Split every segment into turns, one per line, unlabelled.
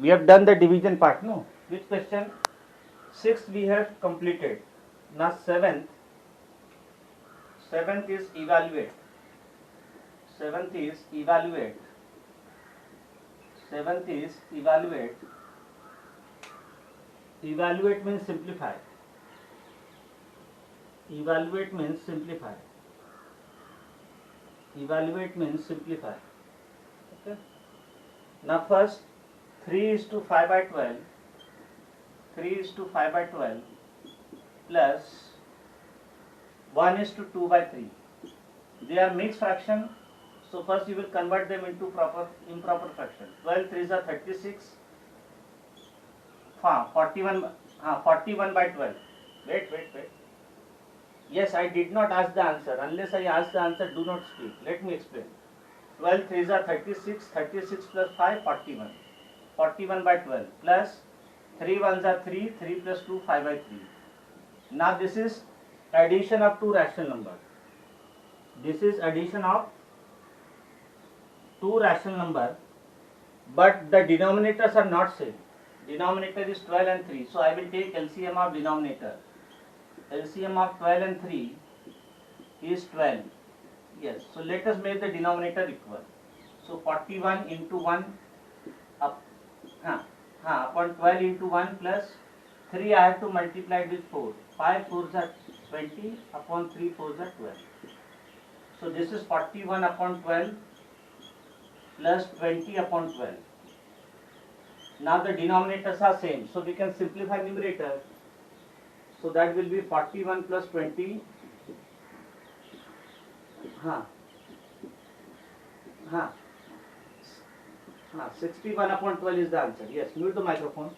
We have done the division part, no? Which question? Sixth we have completed. Now seventh is evaluate. Seventh is evaluate. Seventh is evaluate. Evaluate means simplify. Evaluate means simplify. Evaluate means simplify. Okay. Now first 3 is to 5 by 12. 3 is to 5 by 12 plus 1 is to 2 by 3. They are mixed fraction. So first you will convert them into improper fraction. 12 3s are 36. 41 by 12. Wait. Yes, I did not ask the answer. Unless I ask the answer, do not speak. Let me explain. 12 3s are 36. 36 plus 5, 41. 41 by 12 plus 3 1s are 3. 3 plus 2, 5 by 3. Now this is addition of two rational numbers. This is addition of two rational numbers, but the denominators are not same. Denominator is 12 and 3. So I will take LCM of denominator. LCM of 12 and 3 is 12. Yes. So let us make the denominator equal. So 41 into 1 upon 12 into 1 plus 3 I have to multiply it with 4. 5 4s are 20 upon 3 4s are 12. So this is 41 upon 12 plus 20 upon 12. Now the denominators are same. So we can simplify numerator. So that will be 41 plus 20. 61 upon 12 is the answer. Yes, mute the microphone.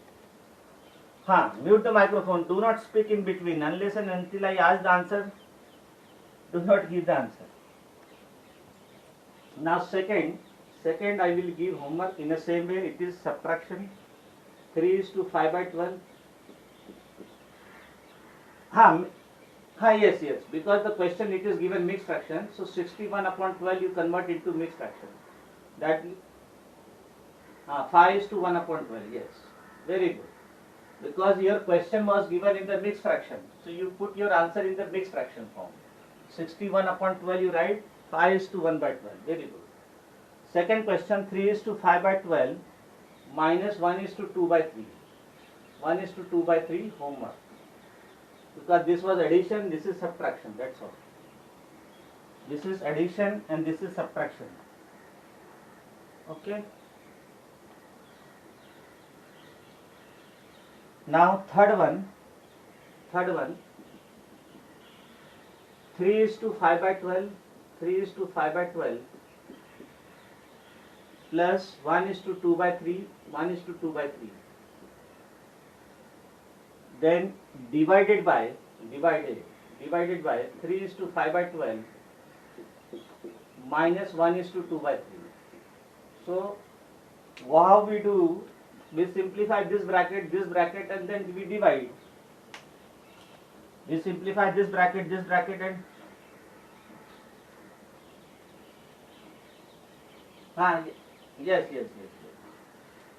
Mute the microphone. Do not speak in between. Unless and until I ask the answer, do not give the answer. Now second I will give homework in the same way. It is subtraction. 3 is to 5 by 12. Yes. Because the question it is given mixed fraction. So 61 upon 12 you convert into mixed fraction. That 5 is to 1 upon 12. Yes. Very good. Because your question was given in the mixed fraction. So you put your answer in the mixed fraction form. 61 upon 12 you write 5 is to 1 by 12. Very good. Second question, 3 is to 5 by 12 minus 1 is to 2 by 3. 1 is to 2 by 3 homework. Because this was addition, this is subtraction. That's all. This is addition and this is subtraction. Okay. Now third one 3 is to 5 by 12 plus 1 is to 2 by 3 then divided by 3 is to 5 by 12 minus 1 is to 2 by 3. So how we do? We simplify this bracket and then we divide. We simplify this bracket and yes.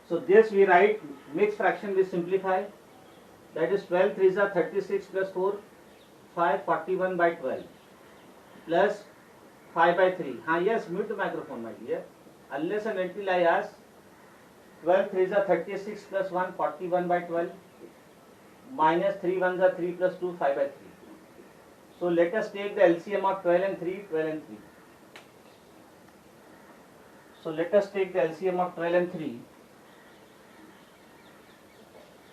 So this we write mixed fraction, we simplify. That is 12 3s are 36 plus 4 5 41 by 12 plus 5 by 3. Yes, mute the microphone, my dear. Unless and until I ask. 12 3s are 36 plus 1 41 by 12 minus 3 1s are 3 plus 2 5 by 3. So let us take the LCM of 12 and 3. So let us take the LCM of 12 and 3.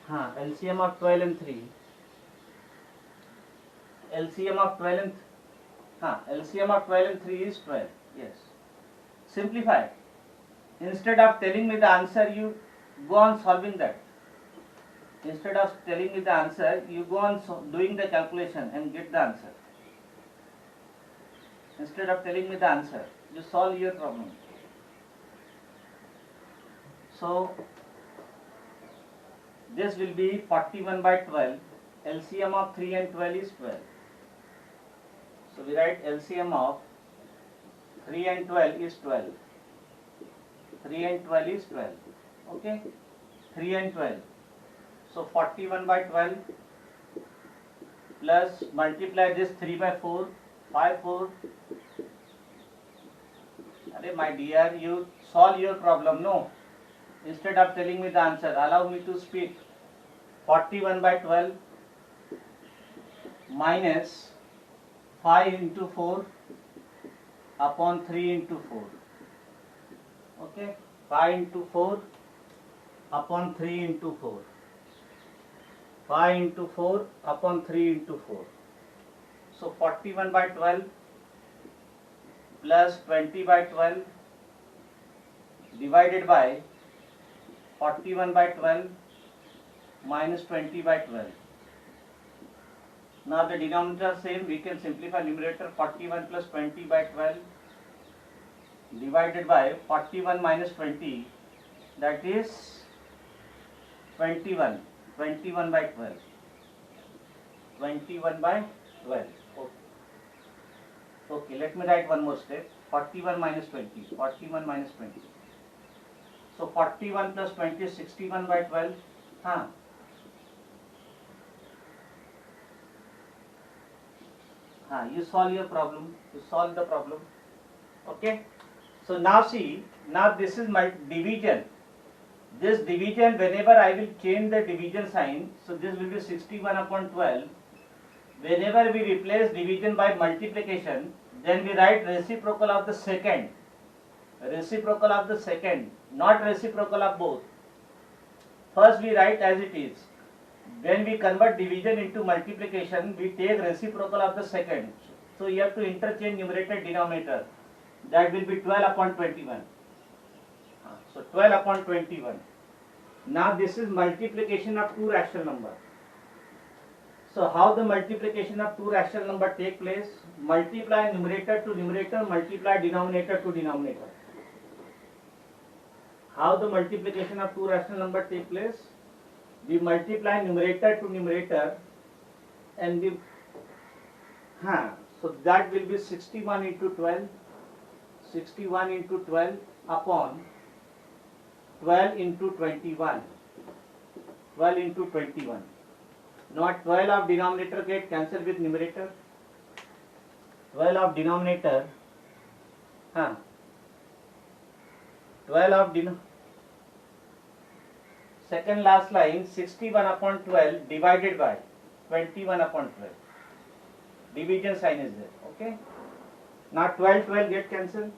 LCM of 12 and 3. LCM of 12 and 3 is 12. Yes. Simplify. Instead of telling me the answer, you go on solving that. Instead of telling me the answer, you go on doing the calculation and get the answer. Instead of telling me the answer, you solve your problem. So this will be 41 by 12. LCM of 3 and 12 is 12. So we write LCM of 3 and 12 is 12. 3 and 12 is 12. Okay. 3 and 12. So 41 by 12 plus multiply this 3 by 4, 5, 4. Arey my dear, you solve your problem, no? Instead of telling me the answer, allow me to speak. 41 by 12 minus 5 into 4 upon 3 into 4. Okay, 5 into 4 upon 3 into 4. 5 into 4 upon 3 into 4. So 41 by 12 plus 20 by 12 divided by 41 by 12 minus 20 by 12. Now the denominator same, we can simplify numerator. 41 plus 20 by 12 divided by 41 minus 20, that is 21. 21 by 12. 21 by 12. Okay, let me write one more step. 41 minus 20. 41 minus 20. So 41 plus 20 is 61 by 12. You solve your problem. You solve the problem. Okay. So now see, now this is my division. This division, whenever I will change the division sign, so this will be 61 upon 12. Whenever we replace division by multiplication, then we write reciprocal of the second. Reciprocal of the second, not reciprocal of both. First we write as it is. When we convert division into multiplication, we take reciprocal of the second. So you have to interchange numerator denominator. That will be 12 upon 21. So 12 upon 21. Now this is multiplication of two rational numbers. So how the multiplication of two rational number take place? Multiply numerator to numerator, multiply denominator to denominator. How the multiplication of two rational number take place? We multiply numerator to numerator and we so that will be 61 into 12, 61 into 12 upon 12 into 21, 12 into 21. Now 12 of denominator get cancelled with numerator. 12 of denominator, 12 of denominator. Second last line, 61 upon 12 divided by 21 upon 12. Division sign is there. Okay. Now 12 get cancelled.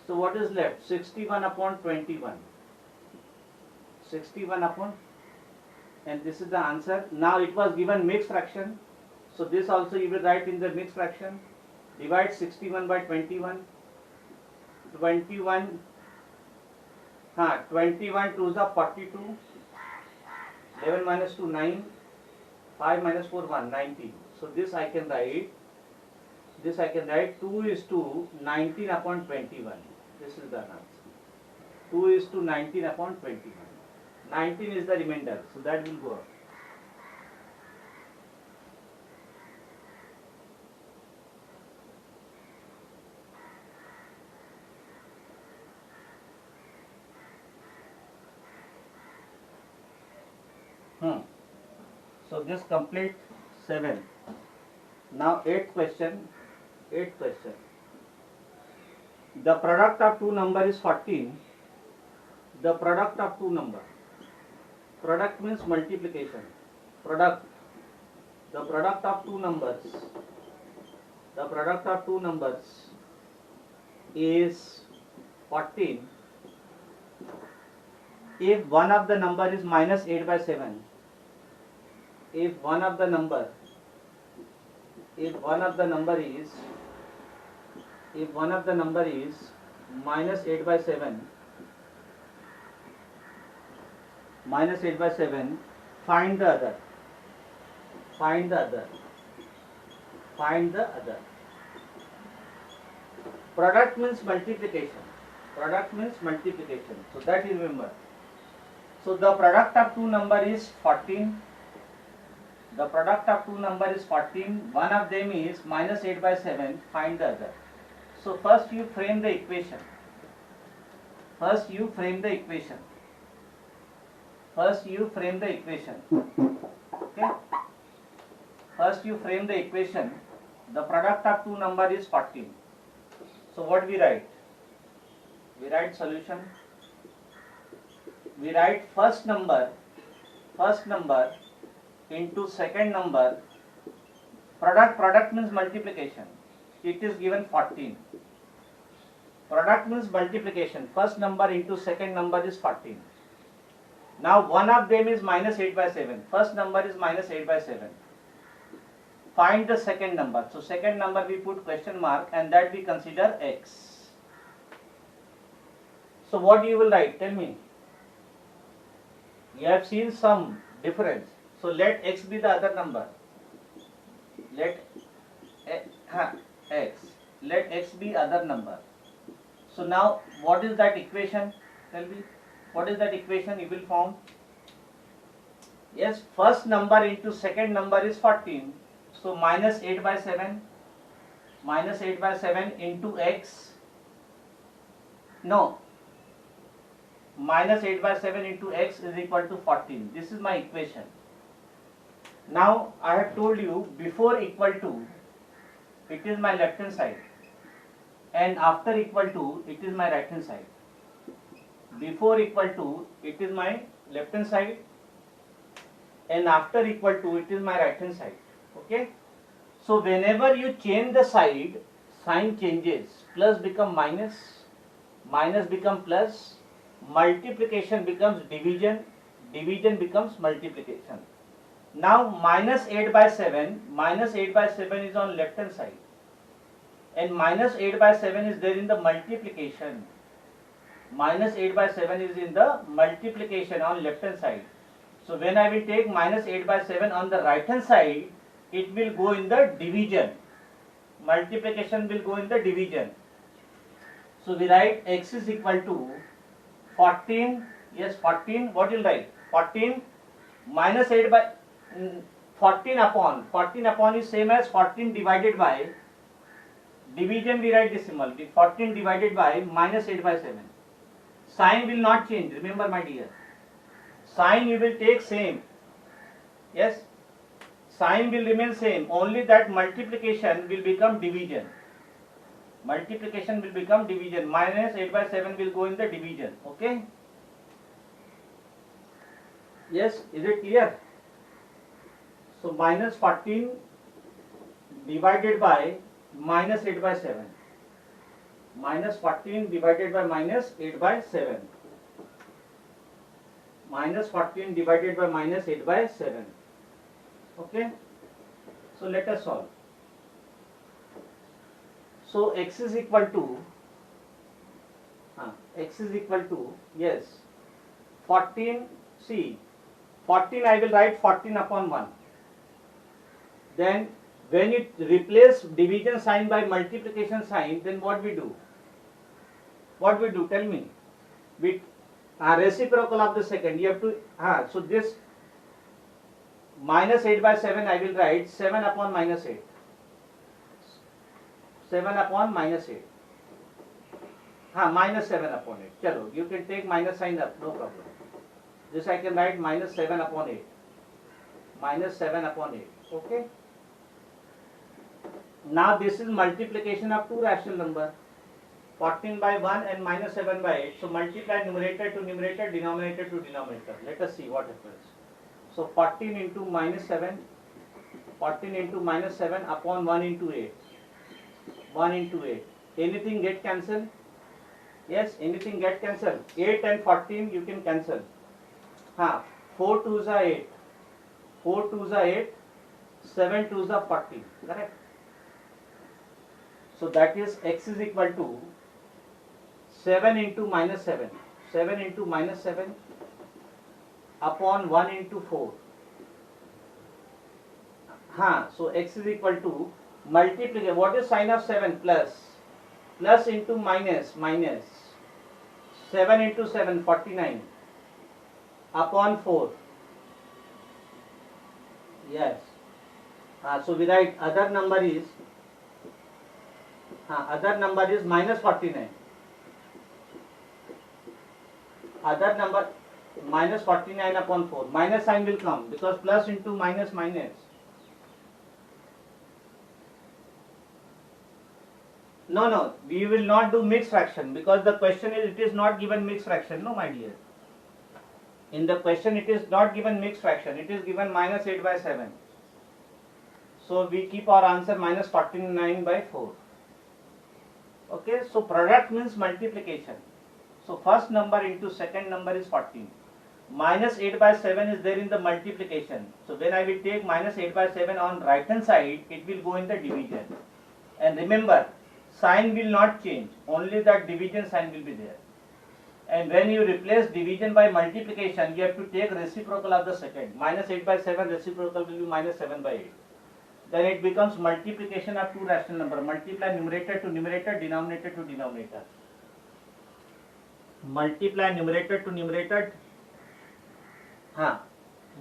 So what is left? 61 upon 21. 61 upon, and this is the answer. Now it was given mixed fraction. So this also you will write in the mixed fraction. Divide 61 by 21. 21 2s are 42. 11 minus 2, 9. 5 minus 4, 1, 19. So this I can write. 2 is to 19 upon 21. This is the answer. 2 is to 19 upon 21. 19 is the remainder. So that will go up. So this complete 7. Now 8th question. The product of two number is 14. The product of two number. Product means multiplication. Product. The product of two numbers. The product of two numbers is 14. If one of the number is minus 8 by 7. If one of the number is minus 8 by 7, find the other. Product means multiplication. So that you remember. So the product of two number is 14. The product of two number is 14. One of them is minus 8 by 7. Find the other. So first you frame the equation. First you frame the equation. Okay. First you frame the equation. The product of two number is 14. So what we write? We write solution. We write first number into second number. Product means multiplication. It is given 14. Product means multiplication. First number into second number is 14. Now one of them is minus 8 by 7. First number is minus 8 by 7. Find the second number. So second number we put question mark and that we consider x. So what you will write? Tell me. You have seen some difference. So let x be the other number. Let x be other number. So now what is that equation? Tell me. What is that equation you will form? Yes, first number into second number is 14. So minus 8 by 7 into x. No. Minus 8 by 7 into x is equal to 14. This is my equation. Now I have told you before equal to it is my left hand side and after equal to it is my right hand side. Before equal to it is my left hand side and after equal to it is my right hand side. Okay. So whenever you change the side, sign changes. Plus become minus, minus become plus, multiplication becomes division, division becomes multiplication. Now minus 8 by 7 is on left hand side and minus 8 by 7 is there in the multiplication. Minus 8 by 7 is in the multiplication on left hand side. So when I will take minus 8 by 7 on the right hand side, it will go in the division. Multiplication will go in the division. So we write x is equal to 14. Yes, 14. What will write? 14 minus 8 by 14 upon is same as 14 divided by division. We write decimal. 14 divided by minus 8 by 7. Sign will not change. Remember, my dear. Sign you will take same. Yes. Sign will remain same. Only that multiplication will become division. Multiplication will become division. Minus 8 by 7 will go in the division. Okay. Yes. Is it clear? So minus 14 divided by minus 8 by 7. Minus 14 divided by minus 8 by 7. Minus 14 divided by minus 8 by 7. Okay. So let us solve. So x is equal to yes 14. See 14 I will write 14 upon 1. Then when you replace division sign by multiplication sign, then what we do? What we do? Tell me. We reciprocal of the second. You have to so this minus 8 by 7 I will write 7 upon minus 8. 7 upon minus 8. Minus 7 upon 8. Chalo, you can take minus sign up, no problem. This I can write minus 7 upon 8. Minus 7 upon 8. Okay. Now this is multiplication of two rational number. 14 by 1 and minus 7 by 8. So multiply numerator to numerator, denominator to denominator. Let us see what happens. So 14 into minus 7. 14 into minus 7 upon 1 into 8. 1 into 8. Anything get cancelled? Yes, anything get cancelled. 8 and 14 you can cancel. 4 2s are 8. 4 2s are 8. 7 2s are 14. Correct? So that is x is equal to 7 into minus 7. 7 into minus 7 upon 1 into 4. So x is equal to multiply. What is sign of 7? Plus. Plus into minus. Minus. 7 into 7, 49. Upon 4. Yes. So we write other number is minus 49. Other number minus 49 upon 4. Minus sign will come because plus into minus minus. No, we will not do mixed fraction because the question is it is not given mixed fraction. No, my dear. In the question it is not given mixed fraction. It is given minus 8 by 7. So we keep our answer minus 49 by 4. Okay, so product means multiplication. So first number into second number is 14. Minus 8 by 7 is there in the multiplication. So when I will take minus 8 by 7 on right hand side, it will go in the division. And remember, sign will not change. Only that division sign will be there. And when you replace division by multiplication, you have to take reciprocal of the second. Minus 8 by 7 reciprocal will be minus 7 by 8. Then it becomes multiplication of two rational number. Multiply numerator to numerator, denominator to denominator. Multiply numerator to numerator.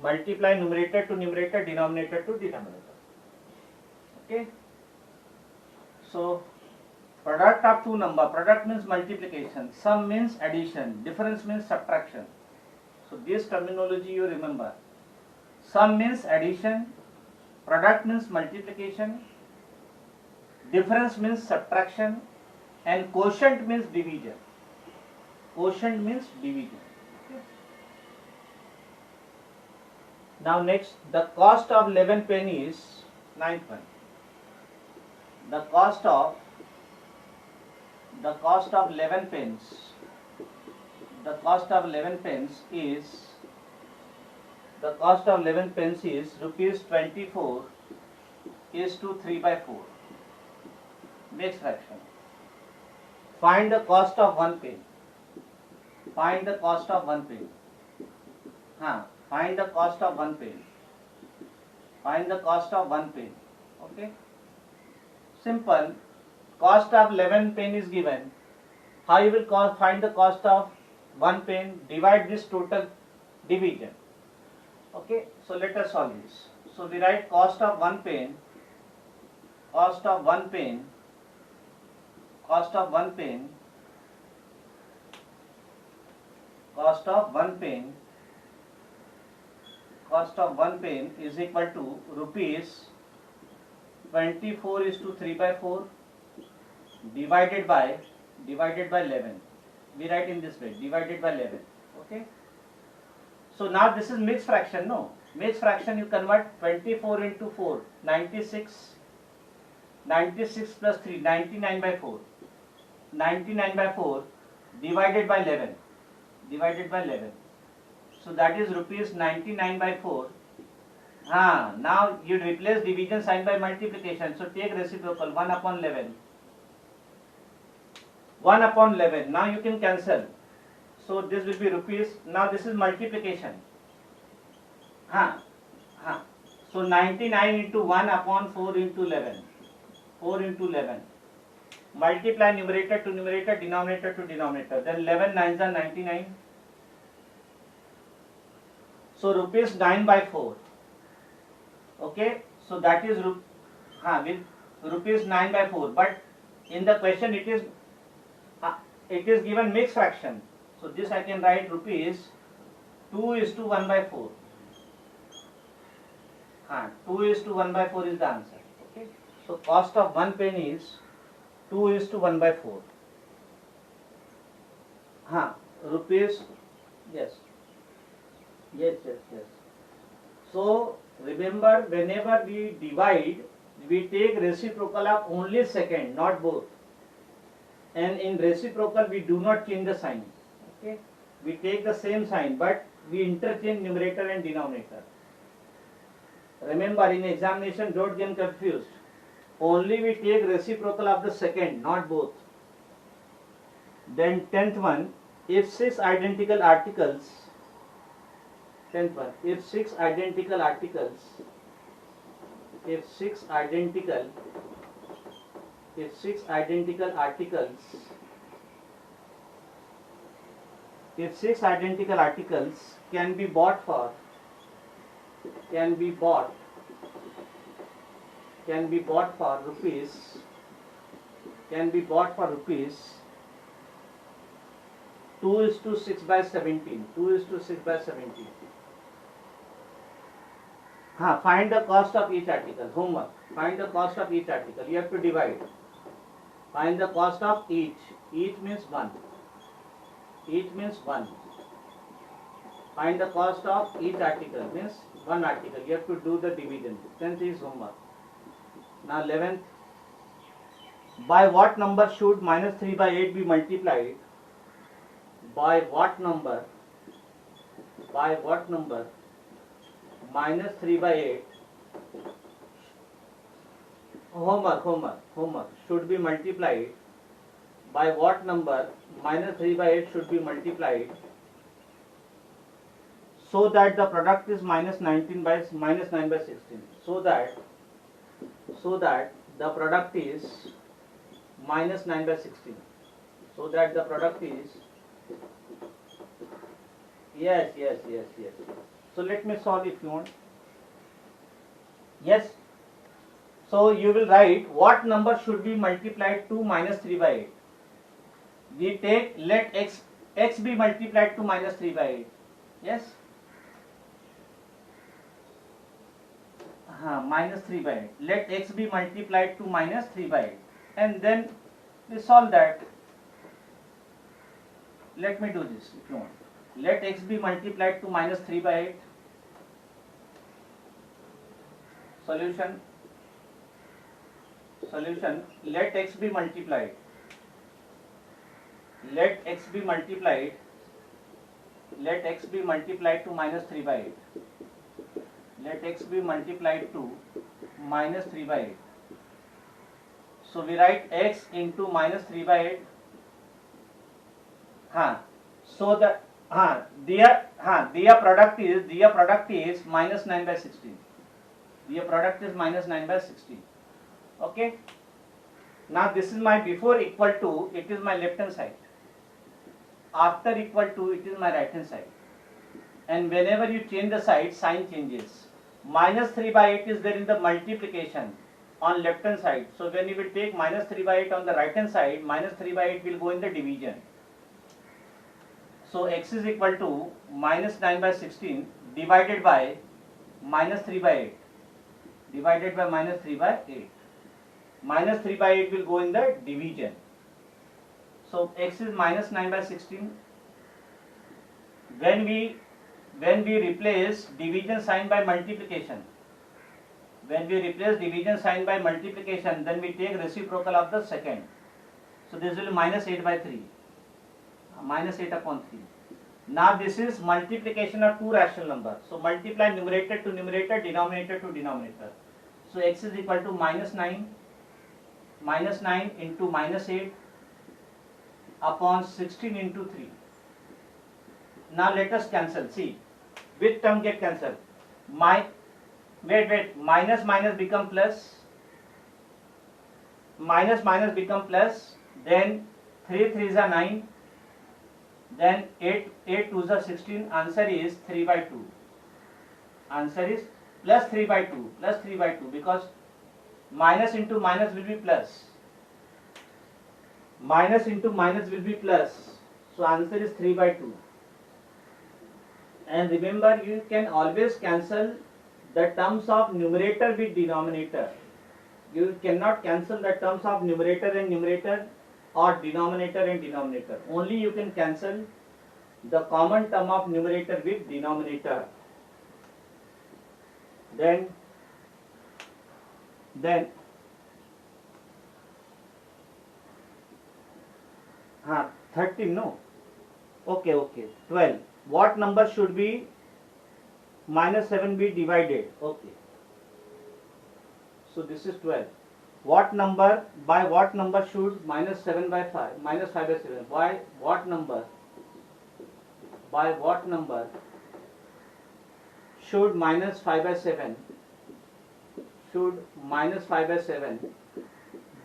Multiply numerator to numerator, denominator to denominator. Okay. So product of two number. Product means multiplication. Sum means addition. Difference means subtraction. So this terminology you remember. Sum means addition. Product means multiplication. Difference means subtraction. And quotient means division. Quotient means division. Okay. Now next, the cost of 11 pennies, 9th one. The cost of 11 pence. The cost of 11 pence is rupees 24 is to 3 by 4. Next fraction. Find the cost of 1 pen. Find the cost of 1 pen. Find the cost of 1 pen. Find the cost of 1 pen. Okay. Simple. Cost of 11 pen is given. How you will find the cost of 1 pen? Divide this total division. Okay. So let us solve this. So we write cost of 1 pen. Cost of 1 pen. Cost of 1 pen. Cost of 1 pen. Cost of 1 pen is equal to rupees 24 is to 3 by 4 divided by 11. We write in this way, divided by 11. Okay. So now this is mixed fraction, no? Mixed fraction you convert 24 into 4, 96. 96 plus 3, 99 by 4. 99 by 4 divided by 11. Divided by 11. So that is rupees 99 by 4. Now you replace division sign by multiplication. So take reciprocal 1 upon 11. 1 upon 11. Now you can cancel. So this will be rupees. Now this is multiplication. So 99 into 1 upon 4 into 11. 4 into 11. Multiply numerator to numerator, denominator to denominator. Then 11 nines are 99. So rupees 9 by 4. Okay. So that is with rupees 9 by 4. But in the question it is given mixed fraction. So this I can write rupees 2 is to 1 by 4. 2 is to 1 by 4 is the answer. Okay. So cost of 1 pen is 2 is to 1 by 4. Rupees, yes. So remember, whenever we divide, we take reciprocal of only second, not both. And in reciprocal, we do not change the sign. Okay, we take the same sign, but we interchange numerator and denominator. Remember, in examination, don't get confused. Only we take reciprocal of the second, not both. Then 10th one, if 6 identical articles. 10th one, if 6 identical articles. If 6 identical articles can be bought for rupees 2:6/17. 2:6/17. Find the cost of each article. Homework. Find the cost of each article. You have to divide. Find the cost of each. Each means 1. Each means 1. Find the cost of each article means 1 article. You have to do the division. 10th is homework. Now 11th. By what number should -3/8 be multiplied? By what number? By what number -3/8 homework should be multiplied? By what number -3/8 should be multiplied so that the product is -9/16? So that the product is -9/16. So that the product is yes. So let me solve if you want. Yes. So you will write what number should be multiplied to -3/8. We take let x be multiplied to -3/8. Yes. -3/8. Let x be multiplied to -3/8, and then we solve that. Let me do this if you want. Let x be multiplied to -3/8. Solution. Let x be multiplied. Let x be multiplied to -3/8. Let x be multiplied to -3/8. So we write x into -3/8. So that their product is -9/16. Their product is -9/16. Okay. Now this is my before equal to, it is my left hand side. After equal to, it is my right hand side. And whenever you change the side, sign changes. -3/8 is there in the multiplication on left hand side. So when you will take -3/8 on the right hand side, -3/8 will go in the division. So x is equal to -9/16 divided by -3/8. Divided by -3/8. -3/8 will go in the division. So x is -9/16. When we replace division sign by multiplication, then we take reciprocal of the second. So this will be -8/3. -8/3. Now this is multiplication of two rational numbers. So multiply numerator to numerator, denominator to denominator. So x is equal to -9 into -8 upon 16 into 3. Now let us cancel. See, which term get cancelled? Wait. Minus become plus. Minus become plus. Then 3 3s are 9. Then 8 2s are 16. Answer is 3/2. Answer is plus 3/2 because minus into minus will be plus. Minus into minus will be plus. So answer is 3/2. And remember, you can always cancel the terms of numerator with denominator. You cannot cancel the terms of numerator and numerator or denominator and denominator. Only you can cancel the common term of numerator with denominator. Then 13, no? Okay. 12. What number should be -7 be divided? Okay. So this is 12. By what number should -7/5? By what number should -5/7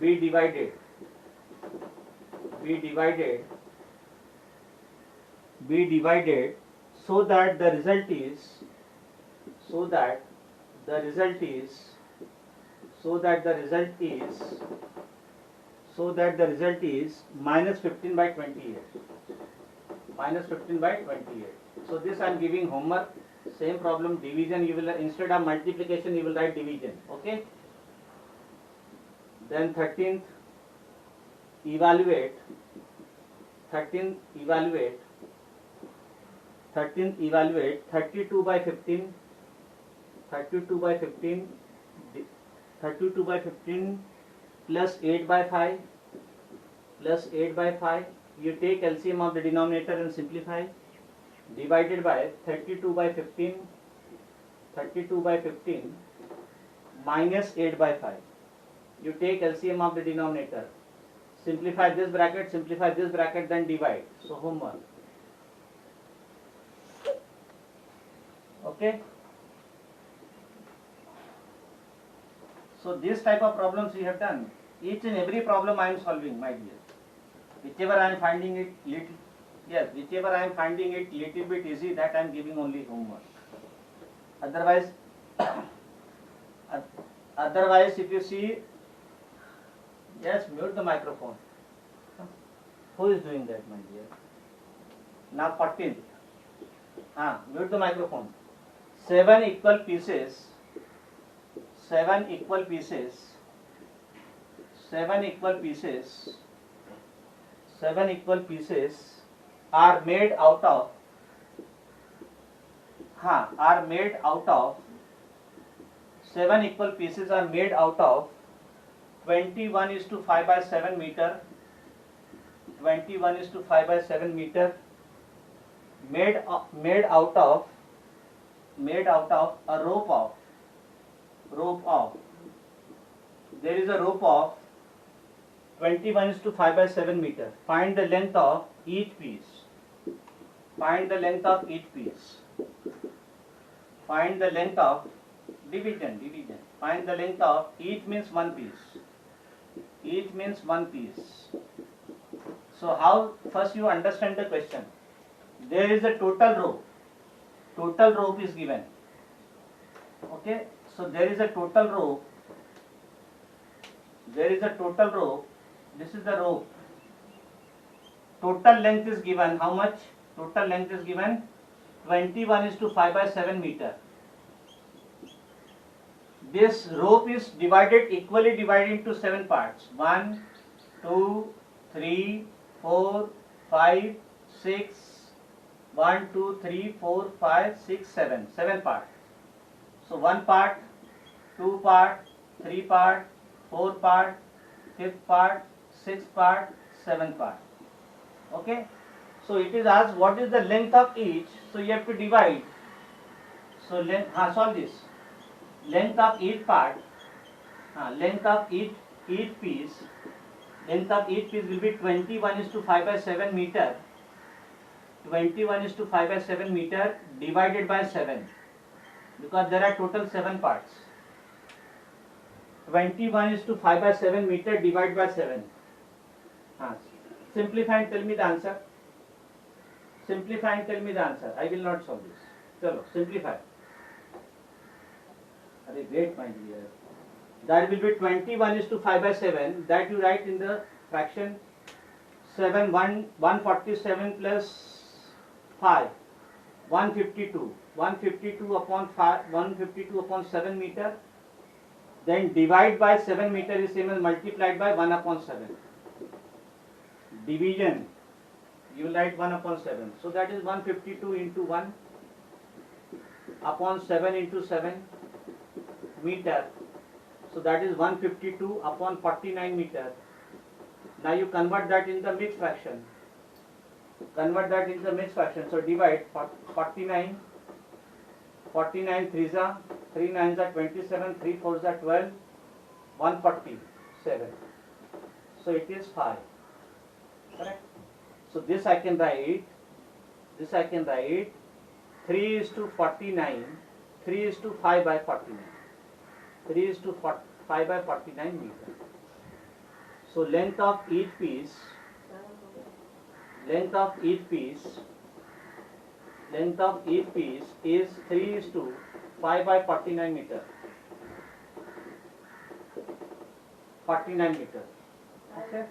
be divided so that the result is -15/28. minus 15 by 28. So this I am giving homework. Same problem, division you will, instead of multiplication you will write division. Okay. Then 13th, evaluate 32 by 15 plus 8 by 5 you take LCM of the denominator and simplify, divided by 32 by 15 minus 8 by 5 you take LCM of the denominator, simplify this bracket, then divide. So homework. Okay. So this type of problems we have done. Each and every problem I am solving, my dear. Whichever I am finding it little bit easy, that I am giving only homework. Otherwise if you see, yes, mute the microphone. Who is doing that, my dear? Now 14th. Mute the microphone. 7 equal pieces are made out of 7 equal pieces are made out of 21:5 by 7 meter, made out of a rope of there is a rope of 21:5 by 7 meter. Find the length of each piece. Find the length of division. Find the length of each means one piece. So how, first you understand the question. There is a total rope. Total rope is given. Okay. So there is a total rope. This is the rope. Total length is given. How much? Total length is given 21:5 by 7 meter. This rope is equally divided into 7 parts. 1, 2, 3, 4, 5, 6. 1, 2, 3, 4, 5, 6, 7. 7 part. So 1 part, 2 part, 3 part, 4 part, 5th part, 6th part, 7th part. Okay. So it is asked what is the length of each. So you have to divide. So solve this. Length of each part, length of each piece will be 21:5 by 7 meter. 21:5 by 7 meter divided by 7, because there are total 7 parts. 21:5 by 7 meter divided by 7. Simplify and tell me the answer. I will not solve this. Chalo, simplify. Wait, my dear. That will be 21:5 by 7. That you write in the fraction 147 plus 5. 152. 152 upon 7 meter. Then divide by 7 meter is same as multiplied by 1 upon 7. Division, you will write 1 upon 7. So that is 152 into 1 upon 7 into 7 meter. So that is 152 upon 49 meter. Now you convert that in the mixed fraction. So divide 49. 49 3s are 3 9s are 27, 3 4s are 12, 147. So it is 5. Correct? So this I can write 3:49, 3:5 by 49. 3:5 by 49 meter. So length of each piece is 3:5 by 49 meter. 49 meter. Okay.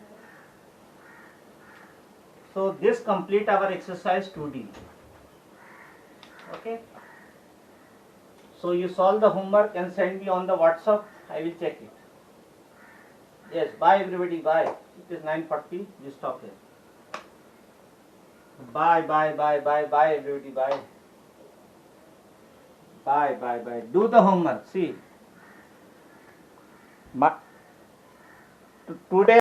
So this complete our exercise 2D. Okay. So you solve the homework and send me on the WhatsApp. I will check it. Yes. Bye everybody. Bye. It is 9:40. We stop here. Bye. Bye. Bye. Bye. Bye everybody. Bye. Bye. Bye. Bye. Do the homework. See. Today